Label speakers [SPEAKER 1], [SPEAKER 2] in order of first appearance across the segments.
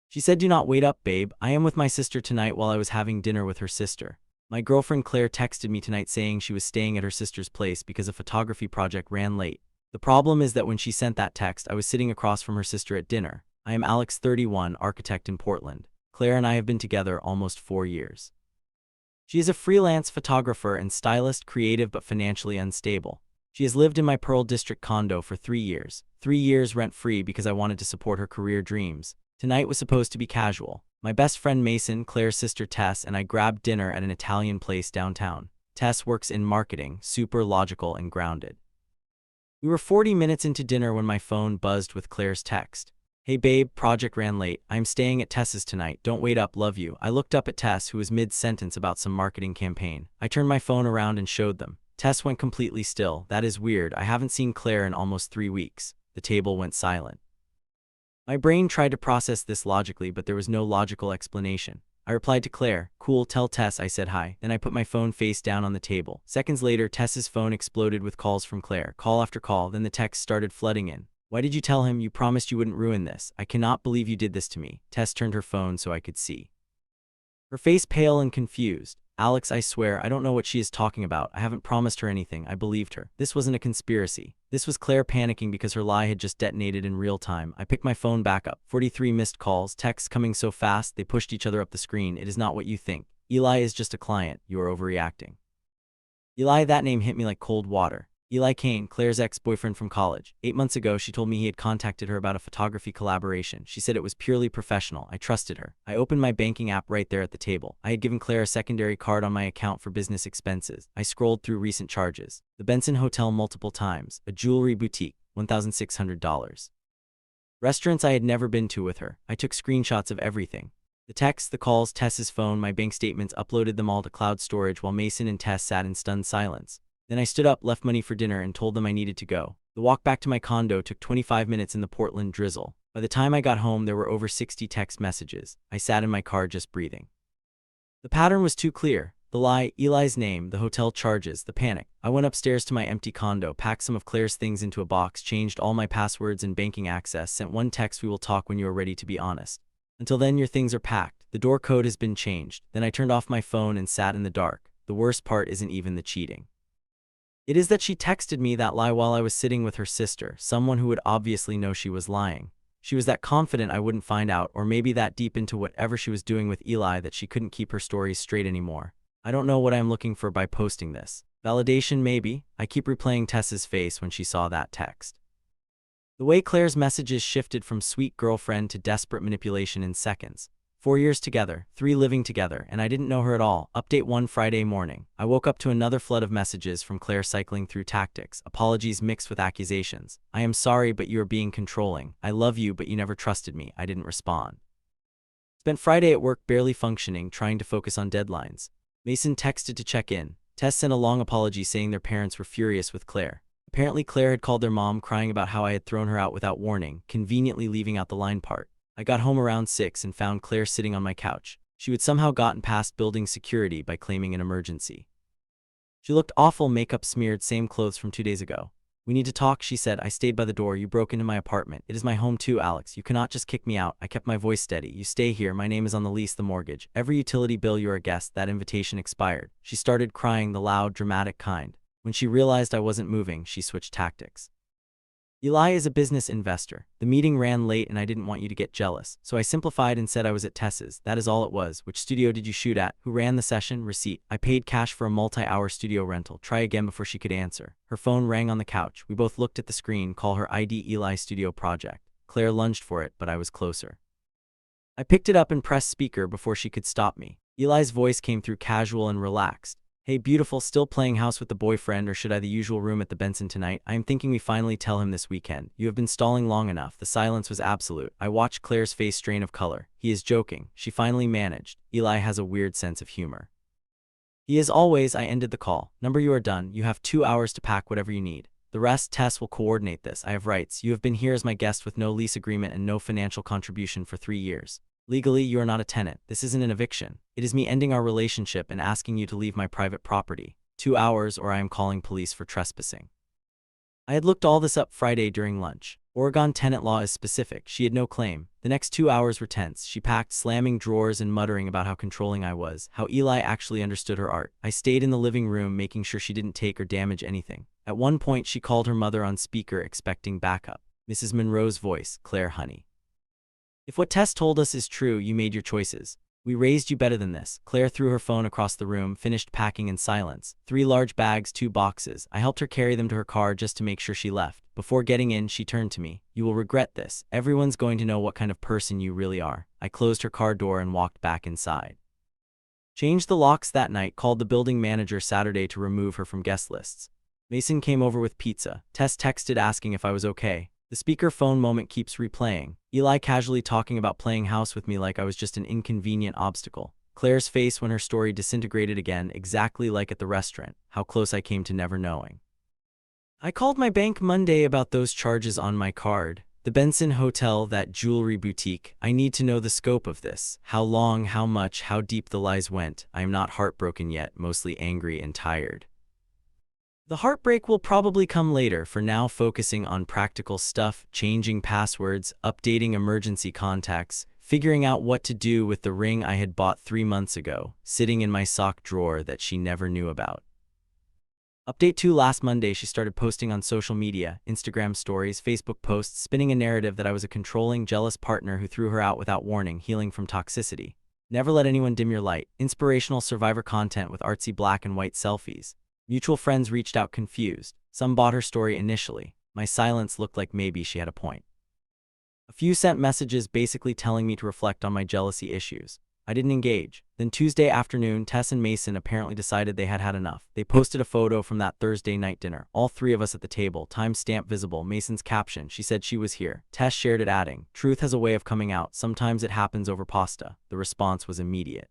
[SPEAKER 1] She said, "Do not wait up, babe. I am with my sister tonight while I was having dinner with her sister. My girlfriend Claire texted me tonight saying she was staying at her sister's place because a photography project ran late. The problem is that when she sent that text, I was sitting across from her sister at dinner. I am Alex, 31, architect in Portland. Claire and I have been together almost 4 years. She is a freelance photographer and stylist, creative but financially unstable. She has lived in my Pearl District condo for 3 years. 3 years rent-free because I wanted to support her career dreams. Tonight was supposed to be casual. My best friend Mason, Claire's sister Tess, and I grabbed dinner at an Italian place downtown. Tess works in marketing, super logical and grounded. We were 40 minutes into dinner when my phone buzzed with Claire's text. "Hey babe, project ran late. I'm staying at Tess's tonight. Don't wait up, love you." I looked up at Tess, who was mid-sentence about some marketing campaign. I turned my phone around and showed them. Tess went completely still. "That is weird. I haven't seen Claire in almost 3 weeks. The table went silent. My brain tried to process this logically, but there was no logical explanation. I replied to Claire, "Cool, tell Tess I said hi." Then I put my phone face down on the table. Seconds later, Tess's phone exploded with calls from Claire, call after call. Then the texts started flooding in. "Why did you tell him? You promised you wouldn't ruin this. I cannot believe you did this to me." Tess turned her phone so I could see. Her face pale and confused. "Alex, I swear, I don't know what she is talking about. I haven't promised her anything. I believed her. This wasn't a conspiracy." This was Claire panicking because her lie had just detonated in real time. I picked my phone back up. 43 missed calls, texts coming so fast they pushed each other up the screen. "It is not what you think. Eli is just a client. You are overreacting." Eli, that name hit me like cold water. Eli Kane, Claire's ex-boyfriend from college. 8 months ago, she told me he had contacted her about a photography collaboration. She said it was purely professional. I trusted her. I opened my banking app right there at the table. I had given Claire a secondary card on my account for business expenses. I scrolled through recent charges. The Benson Hotel multiple times. A jewelry boutique, $1,600. Restaurants I had never been to with her. I took screenshots of everything. The texts, the calls, Tess's phone, my bank statements, uploaded them all to cloud storage while Mason and Tess sat in stunned silence. Then I stood up, left money for dinner, and told them I needed to go. The walk back to my condo took 25 minutes in the Portland drizzle. By the time I got home, there were over 60 text messages. I sat in my car just breathing. The pattern was too clear. The lie, Eli's name, the hotel charges, the panic. I went upstairs to my empty condo, packed some of Claire's things into a box, changed all my passwords and banking access, sent one text, "We will talk when you are ready to be honest. Until then, your things are packed. The door code has been changed." Then I turned off my phone and sat in the dark. The worst part isn't even the cheating. It is that she texted me that lie while I was sitting with her sister, someone who would obviously know she was lying. She was that confident I wouldn't find out, or maybe that deep into whatever she was doing with Eli that she couldn't keep her stories straight anymore. I don't know what I'm looking for by posting this. Validation, maybe? I keep replaying Tess's face when she saw that text. The way Claire's messages shifted from sweet girlfriend to desperate manipulation in seconds. 4 years together, 3 living together, and I didn't know her at all. Update 1 Friday morning. I woke up to another flood of messages from Claire cycling through tactics, apologies mixed with accusations. "I am sorry, but you are being controlling. I love you, but you never trusted me." I didn't respond. Spent Friday at work barely functioning, trying to focus on deadlines. Mason texted to check in. Tess sent a long apology saying their parents were furious with Claire. Apparently Claire had called their mom crying about how I had thrown her out without warning, conveniently leaving out the line part. I got home around 6 and found Claire sitting on my couch. She had somehow gotten past building security by claiming an emergency. She looked awful, makeup smeared, same clothes from 2 days ago. "We need to talk," she said. "I stayed by the door. You broke into my apartment. It is my home too, Alex. You cannot just kick me out." I kept my voice steady. "You stay here. My name is on the lease, the mortgage. Every utility bill. You're a guest. That invitation expired." She started crying, the loud, dramatic kind. When she realized I wasn't moving, she switched tactics. "Eli is a business investor. The meeting ran late and I didn't want you to get jealous. So I simplified and said I was at Tess's. That is all it was. Which studio did you shoot at? Who ran the session? Receipt. I paid cash for a multi-hour studio rental." Try again before she could answer. Her phone rang on the couch. We both looked at the screen. Call her ID, Eli Studio Project. Claire lunged for it, but I was closer. I picked it up and pressed speaker before she could stop me. Eli's voice came through casual and relaxed. "Hey beautiful, still playing house with the boyfriend, or should I the usual room at the Benson tonight? I am thinking we finally tell him this weekend. You have been stalling long enough." The silence was absolute. I watched Claire's face strain of color. "He is joking." She finally managed. "Eli has a weird sense of humor." "He is always." I ended the call. "Number, you are done. You have 2 hours to pack whatever you need. The rest, Tess will coordinate this. I have rights. You have been here as my guest with no lease agreement and no financial contribution for 3 years. Legally, you are not a tenant. This isn't an eviction. It is me ending our relationship and asking you to leave my private property. 2 hours or I am calling police for trespassing." I had looked all this up Friday during lunch. Oregon tenant law is specific. She had no claim. The next 2 hours were tense. She packed, slamming drawers and muttering about how controlling I was, how Eli actually understood her art. I stayed in the living room, making sure she didn't take or damage anything. At one point, she called her mother on speaker, expecting backup. Mrs. Monroe's voice, Claire, honey. If what Tess told us is true, you made your choices. We raised you better than this. Claire threw her phone across the room, finished packing in silence. 3 large bags, 2 boxes. I helped her carry them to her car just to make sure she left. Before getting in, she turned to me. You will regret this. Everyone's going to know what kind of person you really are. I closed her car door and walked back inside. Changed the locks that night, called the building manager Saturday to remove her from guest lists. Mason came over with pizza. Tess texted asking if I was okay. The speaker phone moment keeps replaying. Eli casually talking about playing house with me like I was just an inconvenient obstacle. Claire's face when her story disintegrated again, exactly like at the restaurant. How close I came to never knowing. I called my bank Monday about those charges on my card. The Benson Hotel, that jewelry boutique. I need to know the scope of this. How long, how much, how deep the lies went. I am not heartbroken yet, mostly angry and tired. The heartbreak will probably come later. For now, focusing on practical stuff, changing passwords, updating emergency contacts, figuring out what to do with the ring I had bought 3 months ago, sitting in my sock drawer that she never knew about. Update 2: last Monday, she started posting on social media, Instagram stories, Facebook posts, spinning a narrative that I was a controlling, jealous partner who threw her out without warning, healing from toxicity. Never let anyone dim your light. Inspirational survivor content with artsy black and white selfies. Mutual friends reached out confused. Some bought her story initially. My silence looked like maybe she had a point. A few sent messages basically telling me to reflect on my jealousy issues. I didn't engage. Then Tuesday afternoon, Tess and Mason apparently decided they had had enough. They posted a photo from that Thursday night dinner. All 3 of us at the table, timestamp visible, Mason's caption, she said she was here. Tess shared it adding, truth has a way of coming out. Sometimes it happens over pasta. The response was immediate.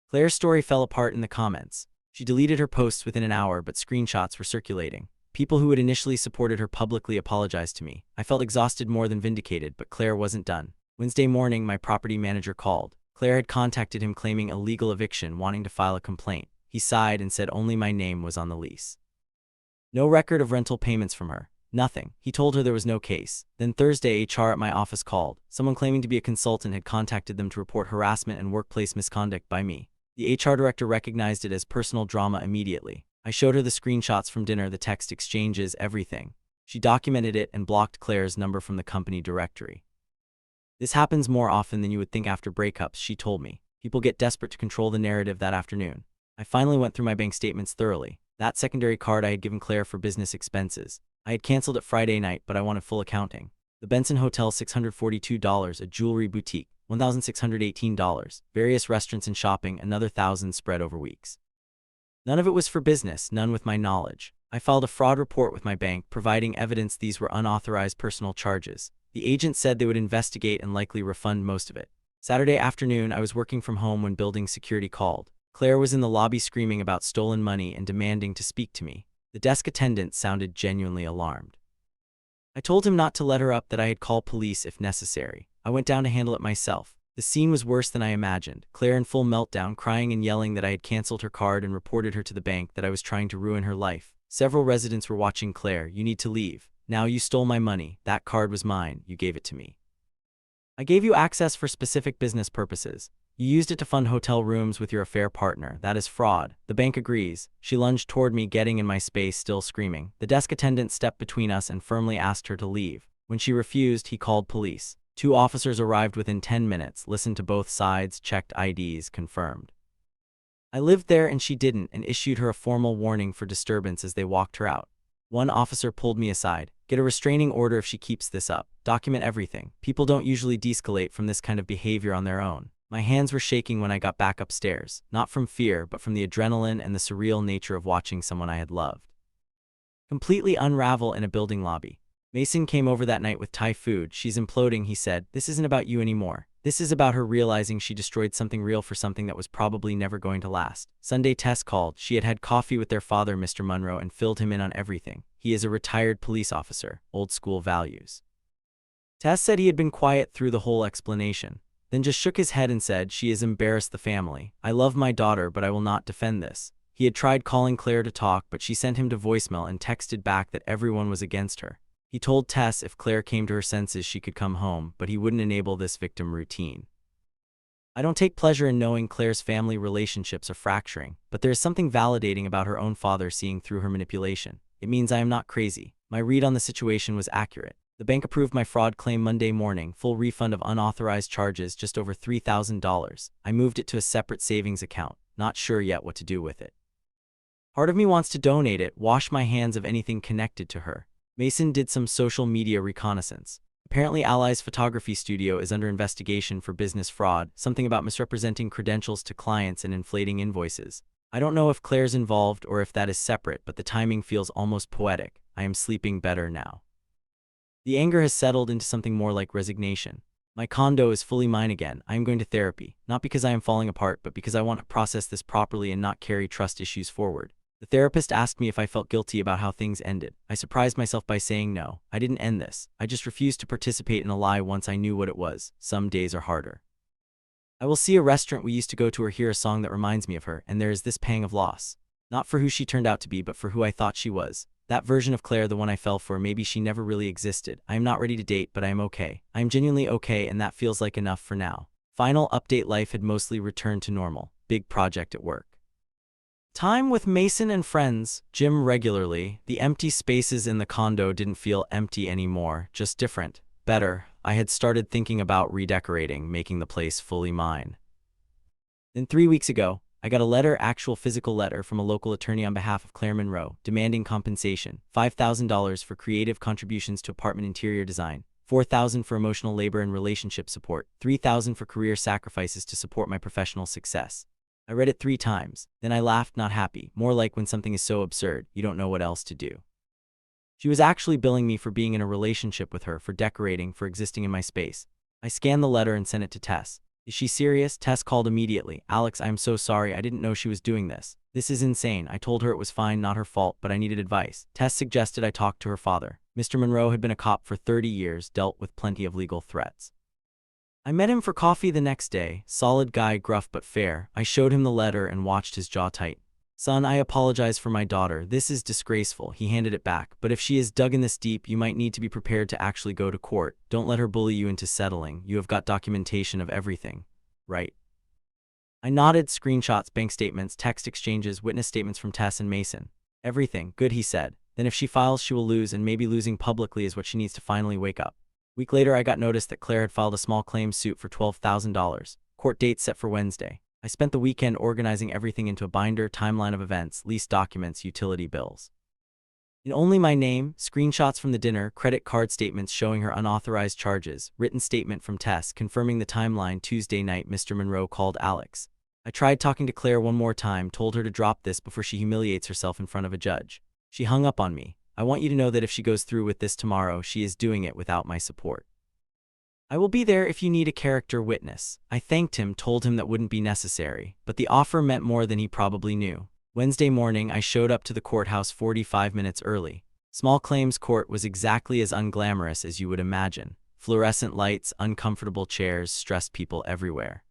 [SPEAKER 1] Claire's story fell apart in the comments. She deleted her posts within an hour, but screenshots were circulating. People who had initially supported her publicly apologized to me. I felt exhausted more than vindicated, but Claire wasn't done. Wednesday morning, my property manager called. Claire had contacted him claiming illegal eviction, wanting to file a complaint. He sighed and said only my name was on the lease. No record of rental payments from her. Nothing. He told her there was no case. Then Thursday, HR at my office called. Someone claiming to be a consultant had contacted them to report harassment and workplace misconduct by me. The HR director recognized it as personal drama immediately. I showed her the screenshots from dinner, the text exchanges, everything. She documented it and blocked Claire's number from the company directory. This happens more often than you would think after breakups, she told me. People get desperate to control the narrative that afternoon. I finally went through my bank statements thoroughly. That secondary card I had given Claire for business expenses. I had canceled it Friday night, but I wanted full accounting. The Benson Hotel, $642, a jewelry boutique, $1,618, various restaurants and shopping, another $1,000 spread over weeks. None of it was for business, none with my knowledge. I filed a fraud report with my bank, providing evidence these were unauthorized personal charges. The agent said they would investigate and likely refund most of it. Saturday afternoon, I was working from home when building security called. Claire was in the lobby screaming about stolen money and demanding to speak to me. The desk attendant sounded genuinely alarmed. I told him not to let her up, that I had called police if necessary. I went down to handle it myself. The scene was worse than I imagined. Claire in full meltdown, crying and yelling that I had canceled her card and reported her to the bank, that I was trying to ruin her life. Several residents were watching. Claire, you need to leave. Now you stole my money. That card was mine. You gave it to me. I gave you access for specific business purposes. You used it to fund hotel rooms with your affair partner. That is fraud. The bank agrees. She lunged toward me, getting in my space, still screaming. The desk attendant stepped between us and firmly asked her to leave. When she refused, he called police. 2 officers arrived within 10 minutes, listened to both sides, checked IDs, confirmed. I lived there and she didn't, and issued her a formal warning for disturbance as they walked her out. One officer pulled me aside. Get a restraining order if she keeps this up. Document everything. People don't usually de-escalate from this kind of behavior on their own. My hands were shaking when I got back upstairs, not from fear, but from the adrenaline and the surreal nature of watching someone I had loved completely unravel in a building lobby. Mason came over that night with Thai food. She's imploding, he said. This isn't about you anymore. This is about her realizing she destroyed something real for something that was probably never going to last. Sunday, Tess called. She had had coffee with their father, Mr. Monroe, and filled him in on everything. He is a retired police officer, old school values. Tess said he had been quiet through the whole explanation, then just shook his head and said, she has embarrassed the family. I love my daughter, but I will not defend this. He had tried calling Claire to talk, but she sent him to voicemail and texted back that everyone was against her. He told Tess if Claire came to her senses she could come home, but he wouldn't enable this victim routine. I don't take pleasure in knowing Claire's family relationships are fracturing, but there is something validating about her own father seeing through her manipulation. It means I am not crazy. My read on the situation was accurate. The bank approved my fraud claim Monday morning, full refund of unauthorized charges, just over $3,000. I moved it to a separate savings account, not sure yet what to do with it. Part of me wants to donate it, wash my hands of anything connected to her. Mason did some social media reconnaissance. Apparently Ally's photography studio is under investigation for business fraud, something about misrepresenting credentials to clients and inflating invoices. I don't know if Claire's involved or if that is separate, but the timing feels almost poetic. I am sleeping better now. The anger has settled into something more like resignation. My condo is fully mine again. I am going to therapy, not because I am falling apart, but because I want to process this properly and not carry trust issues forward. The therapist asked me if I felt guilty about how things ended. I surprised myself by saying no, I didn't end this. I just refused to participate in a lie once I knew what it was. Some days are harder. I will see a restaurant we used to go to or hear a song that reminds me of her, and there is this pang of loss. Not for who she turned out to be, but for who I thought she was. That version of Claire, the one I fell for, maybe she never really existed. I am not ready to date, but I am okay. I am genuinely okay, and that feels like enough for now. Final update: life had mostly returned to normal. Big project at work. Time with Mason and friends. Gym regularly. The empty spaces in the condo didn't feel empty anymore, just different. Better. I had started thinking about redecorating, making the place fully mine. Then 3 weeks ago, I got a letter, actual physical letter, from a local attorney on behalf of Claire Monroe, demanding compensation: $5,000 for creative contributions to apartment interior design, $4,000 for emotional labor and relationship support, $3,000 for career sacrifices to support my professional success. I read it 3 times, then I laughed, not happy, more like when something is so absurd, you don't know what else to do. She was actually billing me for being in a relationship with her, for decorating, for existing in my space. I scanned the letter and sent it to Tess. Is she serious? Tess called immediately. Alex, I am so sorry, I didn't know she was doing this. This is insane. I told her it was fine, not her fault, but I needed advice. Tess suggested I talk to her father. Mr. Monroe had been a cop for 30 years, dealt with plenty of legal threats. I met him for coffee the next day. Solid guy, gruff but fair. I showed him the letter and watched his jaw tighten. Son, I apologize for my daughter. This is disgraceful. He handed it back. But if she is dug in this deep, you might need to be prepared to actually go to court. Don't let her bully you into settling. You have got documentation of everything, right? I nodded. Screenshots, bank statements, text exchanges, witness statements from Tess and Mason. Everything. Good, he said. Then if she files, she will lose, and maybe losing publicly is what she needs to finally wake up. Week later, I got notice that Claire had filed a small claims suit for $12,000. Court date set for Wednesday. I spent the weekend organizing everything into a binder: timeline of events, lease documents, utility bills. In only my name, screenshots from the dinner, credit card statements showing her unauthorized charges, written statement from Tess confirming the timeline. Tuesday night, Mr. Monroe called Alex. I tried talking to Claire one more time, told her to drop this before she humiliates herself in front of a judge. She hung up on me. I want you to know that if she goes through with this tomorrow, she is doing it without my support. I will be there if you need a character witness. I thanked him, told him that wouldn't be necessary, but the offer meant more than he probably knew. Wednesday morning, I showed up to the courthouse 45 minutes early. Small claims court was exactly as unglamorous as you would imagine. Fluorescent lights, uncomfortable chairs, stressed people everywhere.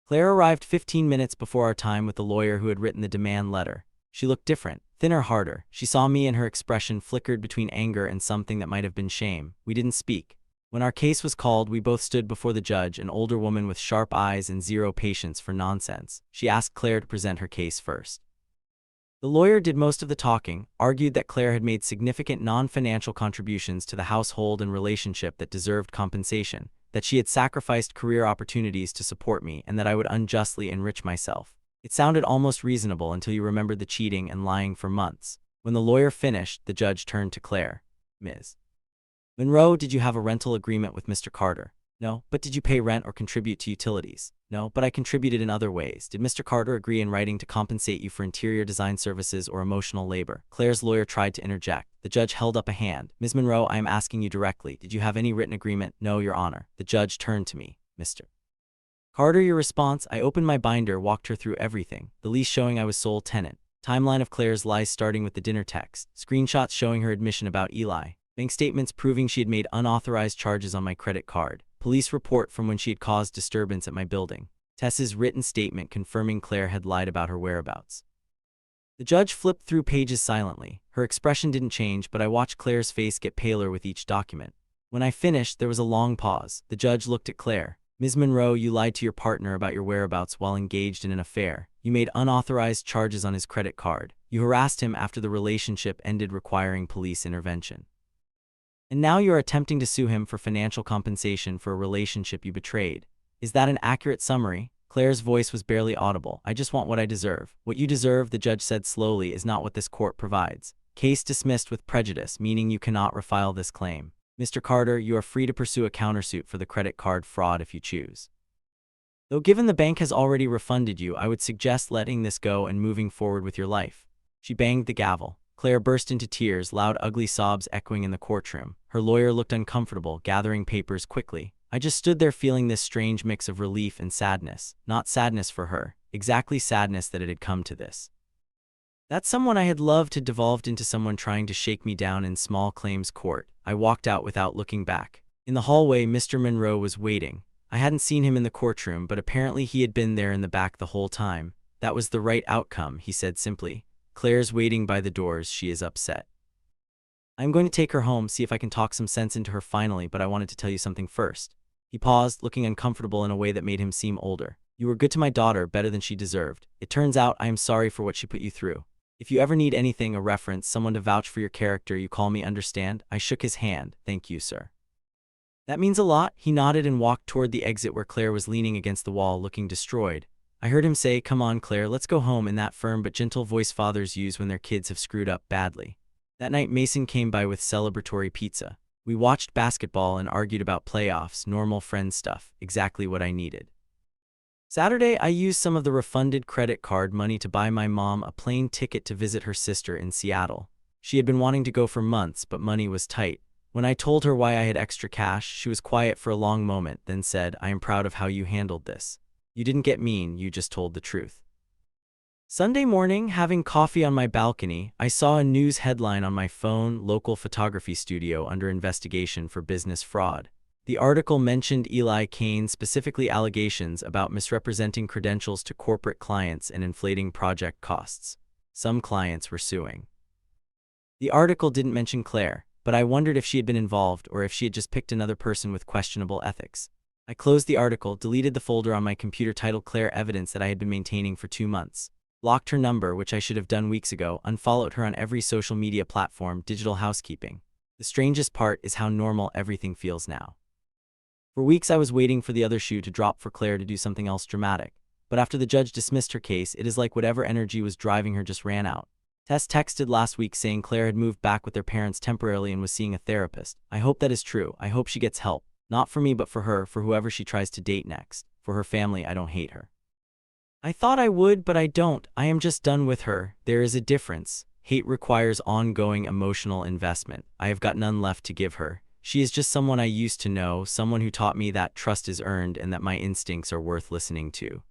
[SPEAKER 1] Claire arrived 15 minutes before our time with the lawyer who had written the demand letter. She looked different, thinner, harder. She saw me and her expression flickered between anger and something that might have been shame. We didn't speak. When our case was called, we both stood before the judge, an older woman with sharp eyes and zero patience for nonsense. She asked Claire to present her case first. The lawyer did most of the talking, argued that Claire had made significant non-financial contributions to the household and relationship that deserved compensation, that she had sacrificed career opportunities to support me, and that I would unjustly enrich myself. It sounded almost reasonable until you remembered the cheating and lying for months. When the lawyer finished, the judge turned to Claire. Ms. Monroe, did you have a rental agreement with Mr. Carter? No. But did you pay rent or contribute to utilities? No, but I contributed in other ways. Did Mr. Carter agree in writing to compensate you for interior design services or emotional labor? Claire's lawyer tried to interject. The judge held up a hand. Ms. Monroe, I am asking you directly. Did you have any written agreement? No, Your Honor. The judge turned to me. Mr. Carter, your response? I opened my binder, walked her through everything. The lease showing I was sole tenant. Timeline of Claire's lies starting with the dinner text. Screenshots showing her admission about Eli. Bank statements proving she had made unauthorized charges on my credit card. Police report from when she had caused disturbance at my building. Tess's written statement confirming Claire had lied about her whereabouts. The judge flipped through pages silently. Her expression didn't change, but I watched Claire's face get paler with each document. When I finished, there was a long pause. The judge looked at Claire. Ms. Monroe, you lied to your partner about your whereabouts while engaged in an affair. You made unauthorized charges on his credit card. You harassed him after the relationship ended, requiring police intervention. And now you're attempting to sue him for financial compensation for a relationship you betrayed. Is that an accurate summary? Claire's voice was barely audible. I just want what I deserve. What you deserve, the judge said slowly, is not what this court provides. Case dismissed with prejudice, meaning you cannot refile this claim. Mr. Carter, you are free to pursue a countersuit for the credit card fraud if you choose. Though given the bank has already refunded you, I would suggest letting this go and moving forward with your life. She banged the gavel. Claire burst into tears, loud ugly sobs echoing in the courtroom. Her lawyer looked uncomfortable, gathering papers quickly. I just stood there feeling this strange mix of relief and sadness. Not sadness for her, exactly sadness that it had come to this. That someone I had loved had devolved into someone trying to shake me down in small claims court. I walked out without looking back. In the hallway, Mr. Monroe was waiting. I hadn't seen him in the courtroom, but apparently he had been there in the back the whole time. That was the right outcome, he said simply. Claire's waiting by the doors. She is upset. I'm going to take her home, see if I can talk some sense into her finally, but I wanted to tell you something first. He paused, looking uncomfortable in a way that made him seem older. You were good to my daughter, better than she deserved. It turns out I am sorry for what she put you through. If you ever need anything, a reference, someone to vouch for your character, you call me, understand? I shook his hand. Thank you, sir. That means a lot. He nodded and walked toward the exit where Claire was leaning against the wall, looking destroyed. I heard him say, "Come on, Claire, let's go home," in that firm but gentle voice fathers use when their kids have screwed up badly. That night, Mason came by with celebratory pizza. We watched basketball and argued about playoffs, normal friend stuff, exactly what I needed. Saturday, I used some of the refunded credit card money to buy my mom a plane ticket to visit her sister in Seattle. She had been wanting to go for months, but money was tight. When I told her why I had extra cash, she was quiet for a long moment, then said, "I am proud of how you handled this. You didn't get mean, you just told the truth." Sunday morning, having coffee on my balcony, I saw a news headline on my phone: local photography studio under investigation for business fraud. The article mentioned Eli Kane, specifically allegations about misrepresenting credentials to corporate clients and inflating project costs. Some clients were suing. The article didn't mention Claire, but I wondered if she had been involved or if she had just picked another person with questionable ethics. I closed the article, deleted the folder on my computer titled Claire Evidence that I had been maintaining for 2 months, blocked her number, which I should have done weeks ago, unfollowed her on every social media platform, digital housekeeping. The strangest part is how normal everything feels now. For weeks I was waiting for the other shoe to drop for Claire to do something else dramatic. But after the judge dismissed her case, it is like whatever energy was driving her just ran out. Tess texted last week saying Claire had moved back with their parents temporarily and was seeing a therapist. I hope that is true. I hope she gets help. Not for me, but for her, for whoever she tries to date next. For her family, I don't hate her. I thought I would, but I don't. I am just done with her. There is a difference. Hate requires ongoing emotional investment. I have got none left to give her. She is just someone I used to know, someone who taught me that trust is earned and that my instincts are worth listening to.